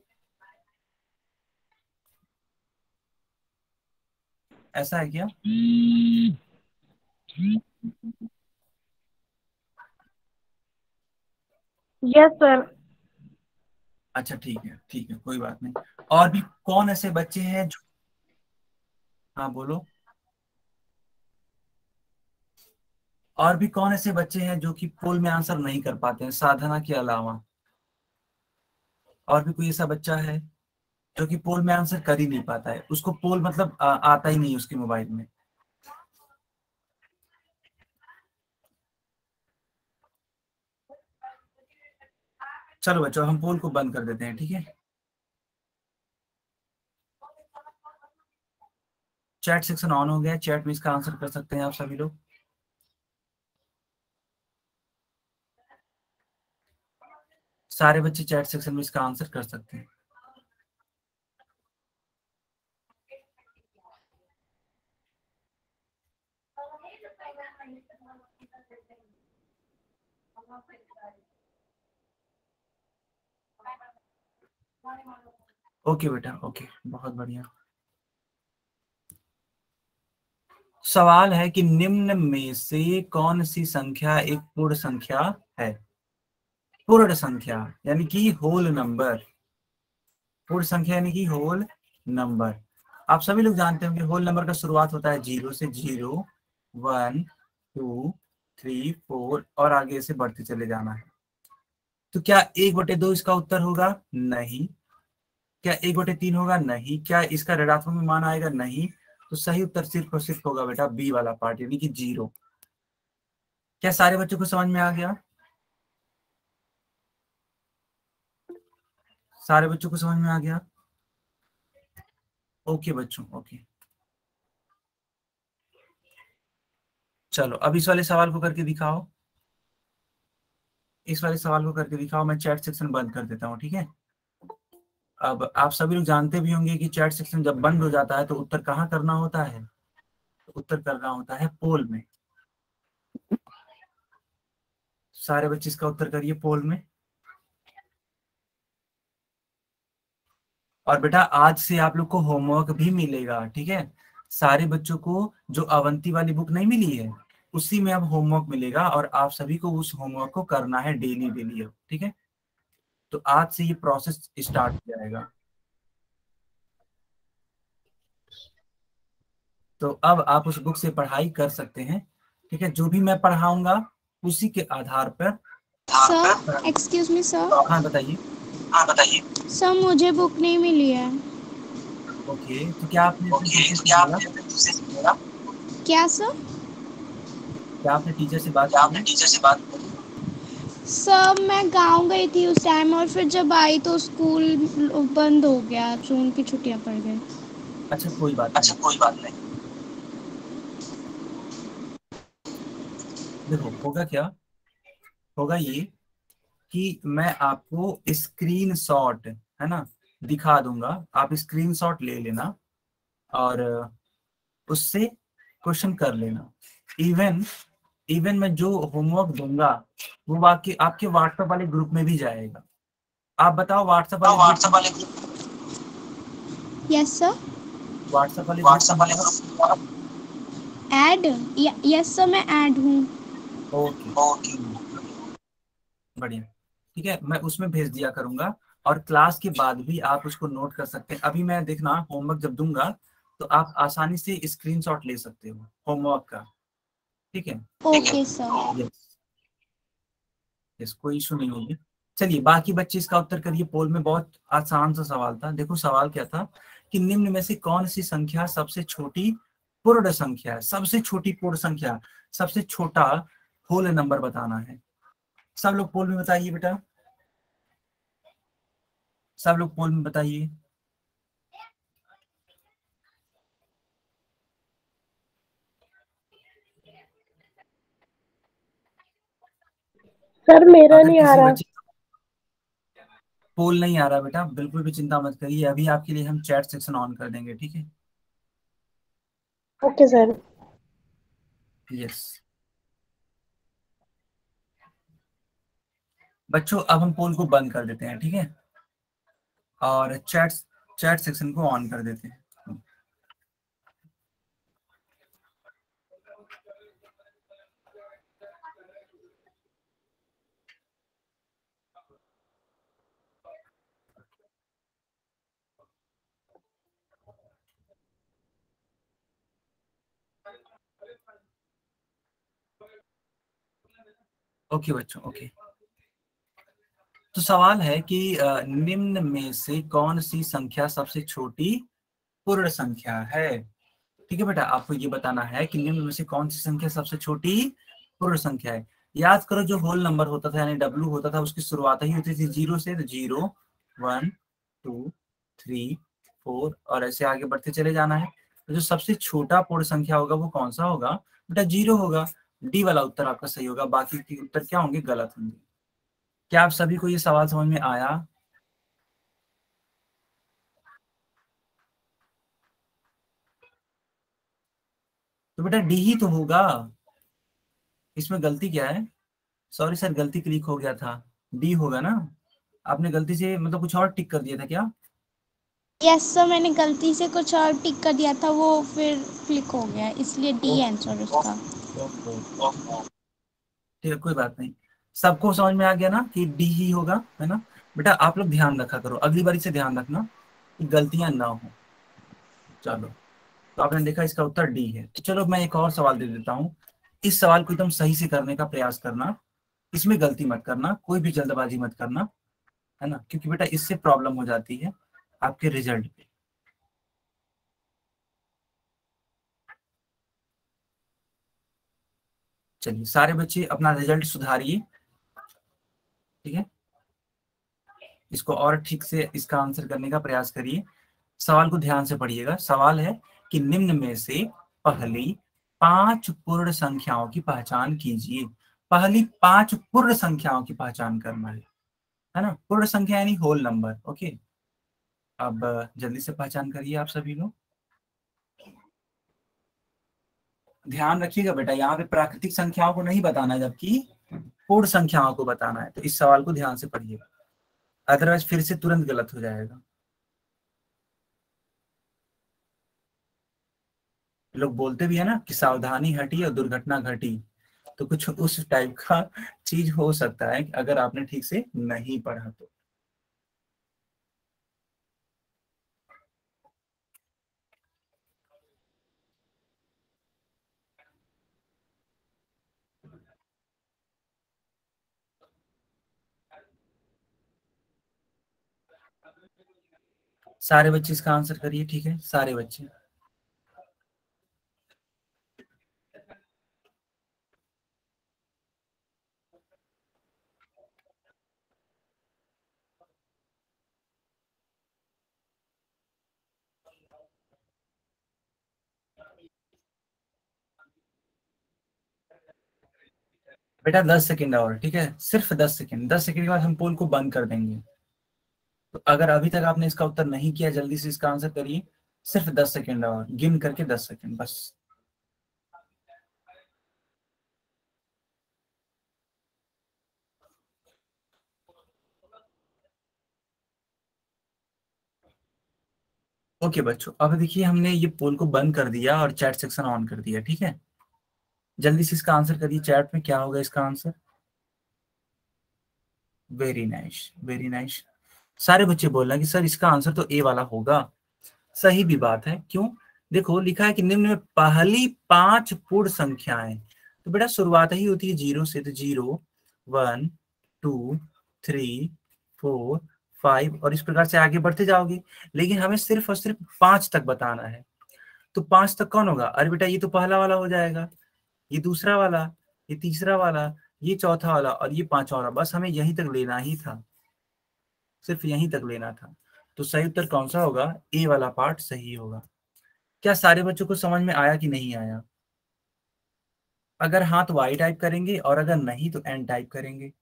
ऐसा है क्या? Yes sir. अच्छा ठीक है, ठीक है, कोई बात नहीं। और भी कौन ऐसे बच्चे हैं जो, हाँ बोलो, और भी कौन ऐसे बच्चे हैं जो कि पोल में आंसर नहीं कर पाते हैं साधना के अलावा? और भी कोई ऐसा बच्चा है जो कि पोल में आंसर कर ही नहीं पाता है, उसको पोल मतलब आता ही नहीं उसके मोबाइल में? चलो बच्चों हम पोल को बंद कर देते हैं, ठीक है। चैट सेक्शन ऑन हो गया, चैट में इसका आंसर कर सकते हैं आप सभी लोग। सारे बच्चे चैट सेक्शन में इसका आंसर कर सकते हैं। ओके बेटा, ओके, बहुत बढ़िया। सवाल है कि निम्न में से कौन सी संख्या एक पूर्ण संख्या है? पूर्ण संख्या यानी कि होल नंबर। पूर्ण संख्या यानी कि होल नंबर। आप सभी लोग जानते हैं कि होल नंबर का शुरुआत होता है 0 से। 0 1 2 3 4 और आगे से बढ़ते चले जाना है। तो क्या 1/2 इसका उत्तर होगा? नहीं। क्या 1/3 होगा? नहीं। क्या इसका ऋणात्मक में मान आएगा? नहीं। तो सही उत्तर सिर्फ और सिर्फ होगा बेटा बी वाला पार्ट यानी कि 0। क्या सारे बच्चों को समझ में आ गया? सारे बच्चों को समझ में आ गया? ओके बच्चों, ओके। चलो अब इस वाले सवाल को करके दिखाओ। इस वाले सवाल को करके दिखाओ। मैं चैट सेक्शन बंद कर देता हूँ, ठीक है। अब आप सभी लोग जानते भी होंगे कि चैट सेक्शन जब बंद हो जाता है तो उत्तर कहाँ करना होता है? तो उत्तर करना होता है पोल में। सारे बच्चे इसका उत्तर करिए पोल में। और बेटा आज से आप लोग को होमवर्क भी मिलेगा, ठीक है। सारे बच्चों को जो अवंती वाली बुक नहीं मिली है उसी में अब होमवर्क मिलेगा और आप सभी को उस होमवर्क को करना है डेली डेली अब, ठीक है। तो आज से ये प्रोसेस स्टार्ट हो जाएगा। तो अब आप उस बुक से पढ़ाई कर सकते हैं, ठीक है। जो भी मैं पढ़ाऊंगा उसी के आधार पर। Sir excuse me sir. हाँ बताइए। सर मुझे बुक नहीं मिली है। ओके, तो क्या आपने अपने टीचर से बोला? क्या सर? क्या आपने टीचर से बात की? सर मैं गांव गई थी उस टाइम और फिर जब आई तो स्कूल बंद हो गया, जून की छुट्टियां पड़ गई। अच्छा कोई बात नहीं। देखो होगा क्या, होगा ये कि मैं आपको स्क्रीनशॉट, है ना, दिखा दूंगा, आप स्क्रीनशॉट ले लेना और उससे क्वेश्चन कर लेना। इवन इवन मैं जो होमवर्क दूंगा वो आपके आपके व्हाट्सएप वाले ग्रुप में भी जाएगा। आप बताओ व्हाट्सएप वाले ग्रुप, व्हाट्सएप वाले ग्रुप, यस सर। व्हाट्सएप वाले ग्रुप व्हाट्सएप में वाले हो आप? ग्रुप। ऐड, यस सर मैं ऐड हूँ। Okay, okay. बढ़िया, ठीक है, मैं उसमें भेज दिया करूंगा और क्लास के बाद भी आप उसको नोट कर सकते हैं। अभी मैं देखना होमवर्क जब दूंगा तो आप आसानी से स्क्रीनशॉट ले सकते हो होमवर्क का, ठीक है। Okay sir. यस, यस, कोई इशू नहीं होगी। चलिए बाकी बच्चे इसका उत्तर करिए। पोल में बहुत आसान सा सवाल था। देखो सवाल क्या था कि निम्न में से कौन सी संख्या सबसे छोटी पूर्ण संख्या है, सबसे छोटी पूर्ण संख्या, सबसे छोटा होल नंबर बताना है। सब लोग पोल में बताइए बेटा, सब लोग पोल में बताइए। सर मेरा अगर नहीं आ किसी रहा। बच्चे पोल नहीं आ रहा बेटा, बिल्कुल भी चिंता मत करिए, अभी आपके लिए हम चैट सेक्शन ऑन कर देंगे, ठीक है। Okay sir. यस बच्चों, अब हम पोल को बंद कर देते हैं, ठीक है, और चैट चैट सेक्शन को ऑन कर देते हैं। ओके बच्चों, ओके। तो सवाल है कि निम्न में से कौन सी संख्या सबसे छोटी पूर्ण संख्या है। ठीक है बेटा, आपको ये बताना है कि निम्न में से कौन सी संख्या सबसे छोटी पूर्ण संख्या है। याद करो जो होल नंबर होता था यानी डब्लू होता था उसकी शुरुआत ही होती थी जीरो से, तो 0 1 2 3 4 और ऐसे आगे बढ़ते चले जाना है। तो जो सबसे छोटा पूर्ण संख्या होगा वो कौन सा होगा बेटा, 0 होगा। डी वाला उत्तर आपका सही होगा, बाकी के उत्तर क्या होंगे, गलत होंगे। क्या आप सभी को ये सवाल समझ में आया। तो बेटा डी ही तो होगा, इसमें गलती क्या है। सॉरी सर, गलती क्लिक हो गया था, डी होगा ना। आपने गलती से मतलब कुछ और टिक कर दिया था क्या। यस सर मैंने गलती से कुछ और टिक कर दिया था, वो फिर क्लिक हो गया, इसलिए डी ओह, आंसर उसका। ओह, ठीक है, कोई बात नहीं। सबको समझ में आ गया ना कि डी ही होगा, है ना। बेटा आप लोग ध्यान रखा करो, अगली बारी से ध्यान रखना कि गलतियां ना हो। चलो, तो आपने देखा इसका उत्तर डी है। तो चलो मैं एक और सवाल दे देता हूँ, इस सवाल को एकदम सही से करने का प्रयास करना, इसमें गलती मत करना, कोई भी जल्दबाजी मत करना, है ना, क्योंकि बेटा इससे प्रॉब्लम हो जाती है आपके रिजल्ट पे। चलिए सारे बच्चे अपना रिजल्ट सुधारिए, ठीक है, इसको और ठीक से इसका आंसर करने का प्रयास करिए। सवाल को ध्यान से पढ़िएगा। सवाल है कि निम्न में से पहली 5 पूर्ण संख्याओं की पहचान कीजिए। पहली 5 पूर्ण संख्याओं की पहचान करना है ना, पूर्ण संख्या यानी होल नंबर। ओके, अब जल्दी से पहचान करिए आप सभी लोग। ध्यान रखिएगा बेटा, यहाँ पे प्राकृतिक संख्याओं को नहीं बताना है, जबकि पूर्ण संख्याओं को बताना है। तो इस सवाल को ध्यान से पढ़िएगा, अदरवाइज फिर से तुरंत गलत हो जाएगा। लोग बोलते भी है ना कि सावधानी हटी और दुर्घटना घटी, तो कुछ उस टाइप का चीज हो सकता है अगर आपने ठीक से नहीं पढ़ा तो। सारे बच्चे इसका आंसर करिए, ठीक है, सारे बच्चे। बेटा 10 सेकेंड और, ठीक है, सिर्फ 10 सेकेंड। 10 सेकेंड के बाद हम पोल को बंद कर देंगे। तो अगर अभी तक आपने इसका उत्तर नहीं किया, जल्दी से इसका आंसर करिए। सिर्फ 10 सेकेंड और, गिन करके 10 सेकेंड बस। ओके बच्चों, अब देखिए हमने ये पोल को बंद कर दिया और चैट सेक्शन ऑन कर दिया, ठीक है। जल्दी से इसका आंसर करिए चैट में, क्या होगा इसका answer. Very nice, very nice. सारे बच्चे बोल रहे हैं कि सर इसका आंसर तो ए वाला होगा। सही भी बात है, क्यों? देखो लिखा है कि निम्न में पहली 5 पूर्ण संख्याएं, तो बेटा शुरुआत ही होती है 0 से, तो 0, 1, 2, 3, 4, 5 और इस प्रकार से आगे बढ़ते जाओगे। लेकिन हमें सिर्फ और सिर्फ 5 तक बताना है। तो 5 तक कौन होगा? अरे बेटा ये तो पहला वाला हो जाएगा, ये दूसरा वाला, ये तीसरा वाला, ये चौथा वाला और ये पांचवा वाला। बस हमें यहीं तक लेना ही था, सिर्फ यहीं तक लेना था। तो सही उत्तर कौन सा होगा? ए वाला पार्ट सही होगा। क्या सारे बच्चों को समझ में आया कि नहीं आया? अगर हाँ तो वाई टाइप करेंगे और अगर नहीं तो एन टाइप करेंगे।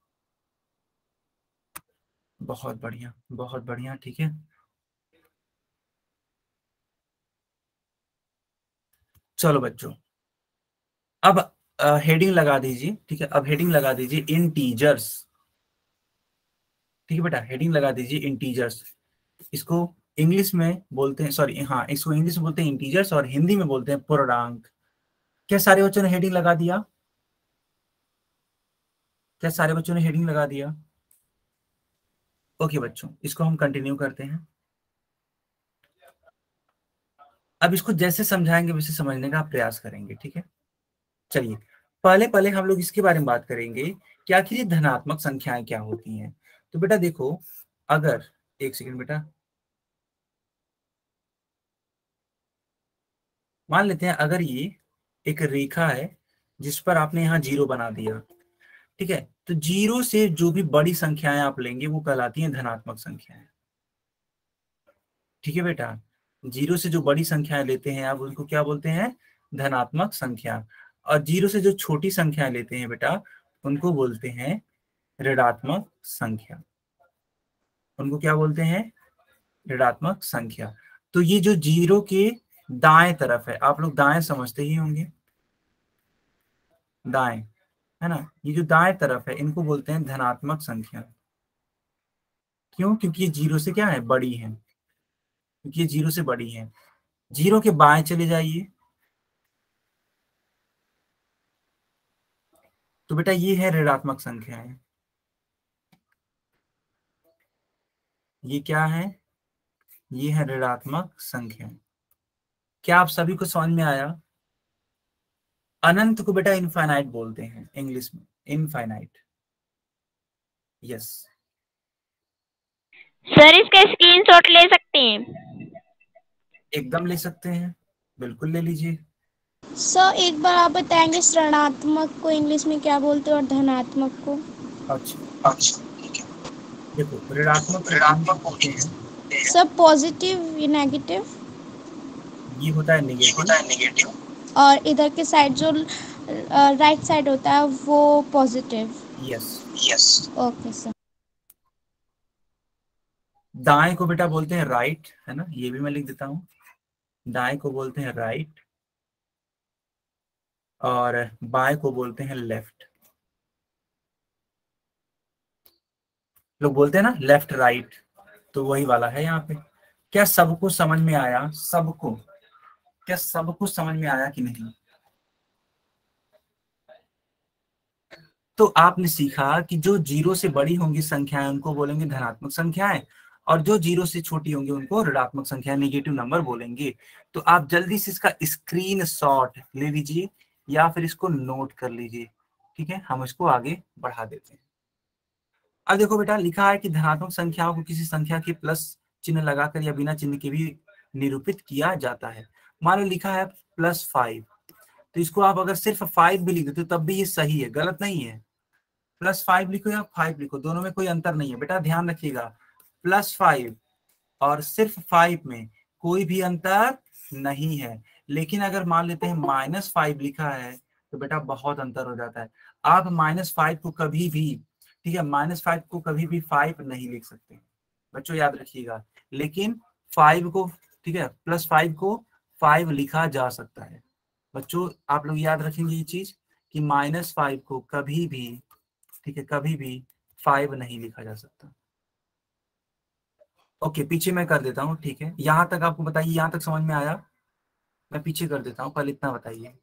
बहुत बढ़िया, बहुत बढ़िया, ठीक है। चलो बच्चों, अब हेडिंग लगा दीजिए, ठीक है। अब हेडिंग लगा दीजिए इंटीजर्स, ठीक है बेटा, हेडिंग लगा दीजिए इंटीजर्स। इसको इंग्लिश में बोलते हैं, सॉरी हाँ, इसको इंग्लिश में बोलते हैं इंटीजर्स और हिंदी में बोलते हैं पूर्णांक। क्या सारे बच्चों ने हेडिंग लगा दिया? क्या सारे बच्चों ने हेडिंग लगा दिया? ओके बच्चों, इसको हम कंटिन्यू करते हैं। अब इसको जैसे समझाएंगे वैसे समझने का प्रयास करेंगे, ठीक है। चलिए, पहले पहले हम लोग इसके बारे में बात करेंगे कि आखिर ये धनात्मक संख्याएं क्या होती हैं। तो बेटा देखो, अगर एक सेकंड बेटा, मान लेते हैं अगर ये एक रेखा है जिस पर आपने यहाँ 0 बना दिया, ठीक है, तो 0 से जो भी बड़ी संख्याएं आप लेंगे वो कहलाती हैं धनात्मक संख्याएं, ठीक है बेटा। 0 से जो बड़ी संख्याएं लेते हैं आप उनको क्या बोलते हैं? धनात्मक संख्या। और 0 से जो छोटी संख्याएं लेते हैं बेटा उनको बोलते हैं ऋणात्मक संख्या। उनको क्या बोलते हैं? ऋणात्मक संख्या। तो ये जो 0 के दाएं तरफ है, आप लोग दाएं समझते ही होंगे, दाएं, है ना, ये जो दाएं तरफ है इनको बोलते हैं धनात्मक संख्या। क्यों? क्योंकि ये 0 से क्या है? बड़ी है, क्योंकि ये 0 से बड़ी है। 0 के बाएं चले जाइए तो बेटा ये है ऋणात्मक संख्याएं। ये क्या है? ये है ऋणात्मक संख्या। क्या आप सभी को समझ में आया? अनंत को बेटा इनफाइनाइट बोलते हैं इंग्लिश में, इनफाइनाइट। यस, सर इसका स्क्रीनशॉट ले सकते हैं? एकदम ले सकते हैं, बिल्कुल ले लीजिए। सर एक बार आप बताएंगे ऋणात्मक को इंग्लिश में क्या बोलते हैं और धनात्मक को? अच्छा, देखो ऋणात्मक बोलते हैं, सर पॉजिटिव या नेगेटिव? ये होता है नेगेटिव। और इधर के साइड जो राइट साइड होता है वो पॉजिटिव? यस। Okay sir. दाएं को बेटा बोलते हैं राइट, है ना, ये भी मैं लिख देता हूँ। दाएं को बोलते हैं राइट और बाएं को बोलते हैं लेफ्ट। लोग बोलते हैं ना लेफ्ट राइट, तो वही वाला है यहाँ पे। क्या सबको समझ में आया? सबको, क्या सबको समझ में आया कि नहीं? तो आपने सीखा कि जो 0 से बड़ी होंगी संख्याएं उनको बोलेंगे धनात्मक संख्याएं और जो 0 से छोटी होंगी उनको ऋणात्मक संख्या, नेगेटिव नंबर बोलेंगे। तो आप जल्दी से इसका स्क्रीनशॉट ले लीजिए या फिर इसको नोट कर लीजिए, ठीक है। हम इसको आगे बढ़ा देते हैं। अब देखो बेटा, लिखा है कि धनात्मक संख्याओं को किसी संख्या के प्लस चिन्ह लगाकर या बिना चिन्ह के भी निरूपित किया जाता है। मान लो लिखा है +5, तो इसको आप अगर सिर्फ 5 भी लिख देते तो तब भी ये सही है, गलत नहीं है। +5 लिखो या 5 लिखो, दोनों में कोई अंतर नहीं है बेटा, ध्यान रखिएगा। +5 और सिर्फ 5 में कोई भी अंतर नहीं है। लेकिन अगर मान लेते हैं -5 लिखा है तो बेटा बहुत अंतर हो जाता है। आप -5 को कभी भी, ठीक है, -5 को कभी भी 5 नहीं लिख सकते बच्चों, याद रखिएगा। लेकिन 5 को, ठीक है, +5 को 5 लिखा जा सकता है बच्चों। आप लोग याद रखेंगे ये चीज कि -5 को कभी भी, ठीक है, कभी भी 5 नहीं लिखा जा सकता। ओके, पीछे मैं कर देता हूँ, ठीक है। यहाँ तक आपको बताइए, यहाँ तक समझ में आया? मैं पीछे कर देता हूँ, पहले इतना बताइए।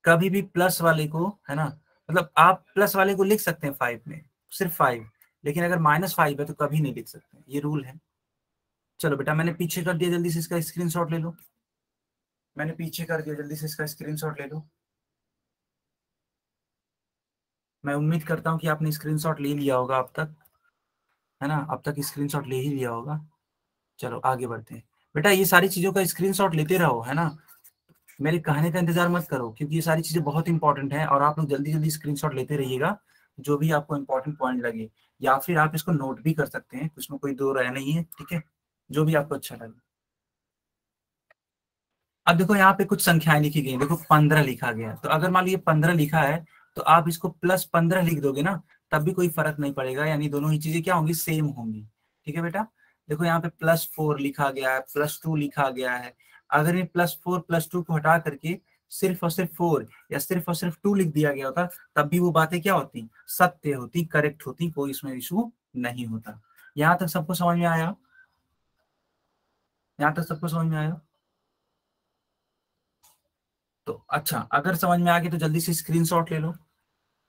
कभी भी प्लस वाले को, है ना, मतलब आप प्लस वाले को लिख सकते हैं 5 में, सिर्फ 5, लेकिन अगर -5 है तो कभी नहीं लिख सकते, ये रूल है। चलो बेटा, मैंने पीछे कर दिया, जल्दी से इसका स्क्रीनशॉट ले लो। मैंने पीछे कर दिया, जल्दी से इसका स्क्रीनशॉट ले लो। मैं उम्मीद करता हूँ कि आपने स्क्रीनशॉट ले लिया होगा अब तक, है ना, अब तक स्क्रीनशॉट ले ही लिया होगा। चलो आगे बढ़ते हैं बेटा, ये सारी चीजों का स्क्रीनशॉट लेते रहो, है ना, मेरे कहने का इंतजार मत करो, क्योंकि ये सारी चीजें बहुत इंपॉर्टेंट है और आप लोग जल्दी जल्दी स्क्रीनशॉट लेते रहिएगा जो भी आपको इंपॉर्टेंट पॉइंट लगे, या फिर आप इसको नोट भी कर सकते हैं, उसमें कोई दो राय नहीं है, ठीक है, जो भी आपको अच्छा लगे। अब देखो यहाँ पे कुछ संख्याएं लिखी गई, देखो 15 लिखा गया है, तो अगर मान लीजिए 15 लिखा है तो आप इसको +15 लिख दोगे ना, तब भी कोई फर्क नहीं पड़ेगा, यानी दोनों ही चीजें क्या होंगी, सेम होंगी, ठीक है बेटा। देखो यहाँ पे +4 लिखा गया है, +2 लिखा गया है, अगर ये +4 +2 को हटा करके सिर्फ और सिर्फ 4 या सिर्फ और सिर्फ 2 लिख दिया गया होता, तब भी वो बातें क्या होती, सत्य होती, करेक्ट होती, कोई इसमें इशू नहीं होता। यहाँ तक सबको समझ में आया? यहाँ तक सबको समझ में आया? तो अच्छा, अगर समझ में आ गई तो जल्दी से स्क्रीनशॉट ले लो।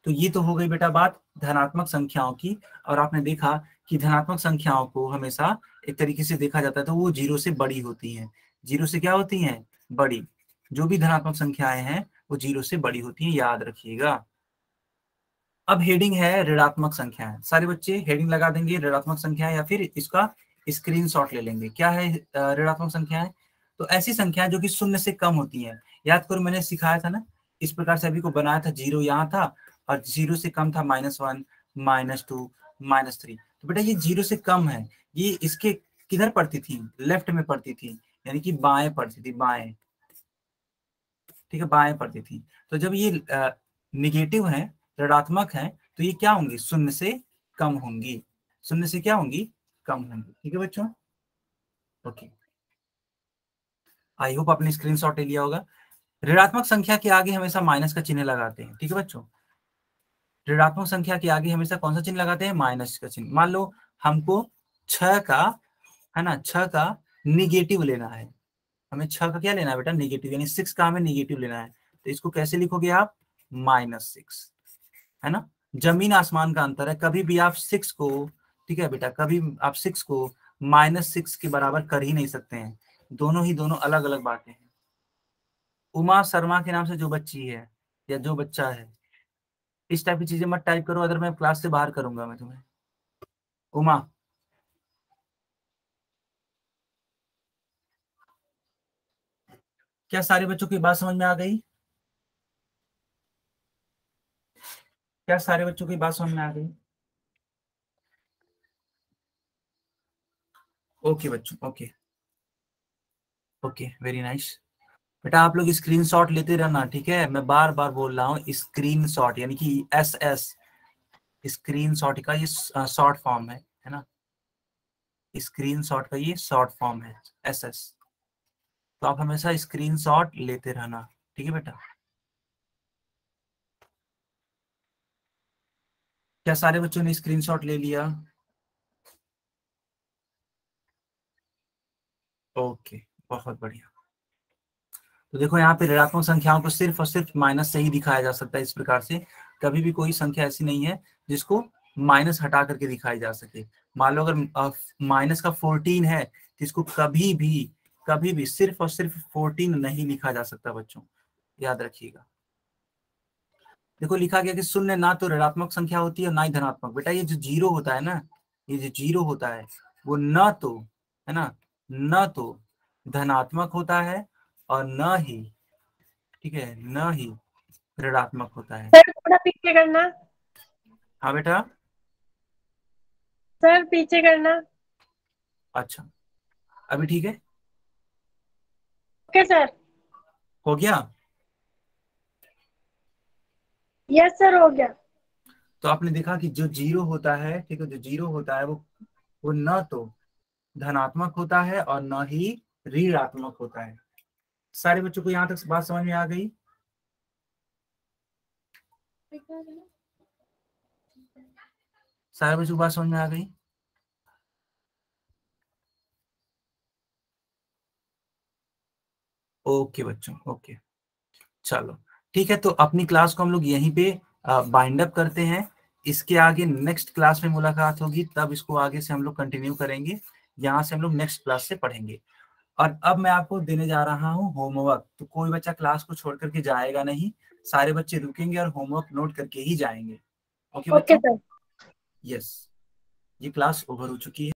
तो ये तो हो गई बेटा बात धनात्मक संख्याओं की, और आपने देखा कि धनात्मक संख्याओं को हमेशा एक तरीके से देखा जाता है तो वो 0 से बड़ी होती हैं। 0 से क्या होती हैं, बड़ी। जो भी धनात्मक संख्याएं हैं वो 0 से बड़ी होती हैं, याद रखिएगा। अब हेडिंग है ऋणात्मक संख्याएं, सारे बच्चे हेडिंग लगा देंगे ऋणात्मक संख्याएं, या फिर इसका स्क्रीनशॉट ले लेंगे। क्या है ऋणात्मक संख्याएं? तो ऐसी संख्याएं जो कि 0 से कम होती हैं। याद करो, मैंने सिखाया था ना, इस प्रकार से अभी को बनाया था, 0 यहाँ था और 0 से कम था -1 -2 -3। तो बेटा ये 0 से कम है, ये इसके किधर पड़ती थी, लेफ्ट में पड़ती थी, यानी कि बाएं पड़ती थी, बाएं, ठीक है, बाएं पड़ती थी। तो जब ये निगेटिव है, ऋणात्मक है, तो ये क्या होंगी, 0 से कम होंगी, 0 से क्या होंगी, कम होंगी, ठीक है बच्चों। ओके, आई होप आपने स्क्रीनशॉट ले लिया होगा। ऋणात्मक संख्या के आगे हमेशा माइनस का चिन्ह लगाते हैं, ठीक है बच्चों। ऋणात्मक संख्या के आगे हमेशा कौन सा चिन्ह लगाते हैं, माइनस का चिन्ह। मान लो हमको 6 का, है ना, 6 का निगेटिव लेना है, हमें 6 का क्या लेना है बेटा, निगेटिव, यानी 6 का हमें निगेटिव लेना है, तो इसको कैसे लिखोगे आप, -6, है ना। जमीन आसमान का अंतर है, कभी भी आप 6 को, ठीक है बेटा, कभी आप 6 को -6 के बराबर कर ही नहीं सकते हैं, दोनों ही दोनों अलग अलग बातें हैं। उमा शर्मा के नाम से जो बच्ची है या जो बच्चा है, इस टाइप की चीजें मत टाइप करो, अगर मैं क्लास से बाहर करूंगा मैं तुम्हें। उमा, क्या सारे बच्चों की बात समझ में आ गई? क्या सारे बच्चों की बात समझ में आ गई? ओके बच्चों, ओके ओके, वेरी नाइस। बेटा आप लोग स्क्रीनशॉट लेते रहना, ठीक है, मैं बार बार बोल रहा हूँ स्क्रीनशॉट, यानी कि SS, स्क्रीनशॉट का ये शॉर्ट फॉर्म है ना, स्क्रीनशॉट का ये शॉर्ट फॉर्म है SS। तो आप हमेशा स्क्रीनशॉट लेते रहना, ठीक है बेटा। क्या सारे बच्चों ने स्क्रीनशॉट ले लिया? ओके, बहुत बढ़िया। तो देखो यहाँ पे ऋणात्मक संख्याओं को सिर्फ और सिर्फ माइनस से ही दिखाया जा सकता है, इस प्रकार से कभी भी कोई संख्या ऐसी नहीं है जिसको माइनस हटा करके दिखाई जा सके। मान लो अगर माइनस का 14 है तो इसको कभी भी सिर्फ और सिर्फ 14 नहीं लिखा जा सकता बच्चों, याद रखिएगा। देखो लिखा गया कि शून्य ना तो ऋणात्मक संख्या होती है और ना ही धनात्मक। बेटा ये जो 0 होता है ना, ये जो 0 होता है वो न तो, है ना, न तो धनात्मक होता है और न ही, ठीक है, न ही ऋणात्मक होता है। सर थोड़ा पीछे करना। हाँ बेटा, सर पीछे करना। अच्छा, अभी ठीक है, ओके सर। हो गया। यस सर, हो गया। तो आपने देखा कि जो जीरो होता है, ठीक है, जो जीरो होता है वो न तो धनात्मक होता है और न ही ऋणात्मक होता है। सारे बच्चों को यहां तक बात समझ में आ गई? सारे बच्चों को बात समझ में आ गई? ओके बच्चों, ओके, चलो ठीक है। तो अपनी क्लास को हम लोग यहीं पे बाइंड अप करते हैं। इसके आगे नेक्स्ट क्लास में मुलाकात होगी, तब इसको आगे से हम लोग कंटिन्यू करेंगे। यहाँ से हम लोग नेक्स्ट क्लास से पढ़ेंगे। और अब मैं आपको देने जा रहा हूँ होमवर्क। तो कोई बच्चा क्लास को छोड़ करके जाएगा नहीं, सारे बच्चे रुकेंगे और होमवर्क नोट करके ही जाएंगे। ओके ओके बच्चों? सर। यस, ये क्लास ओवर हो चुकी है।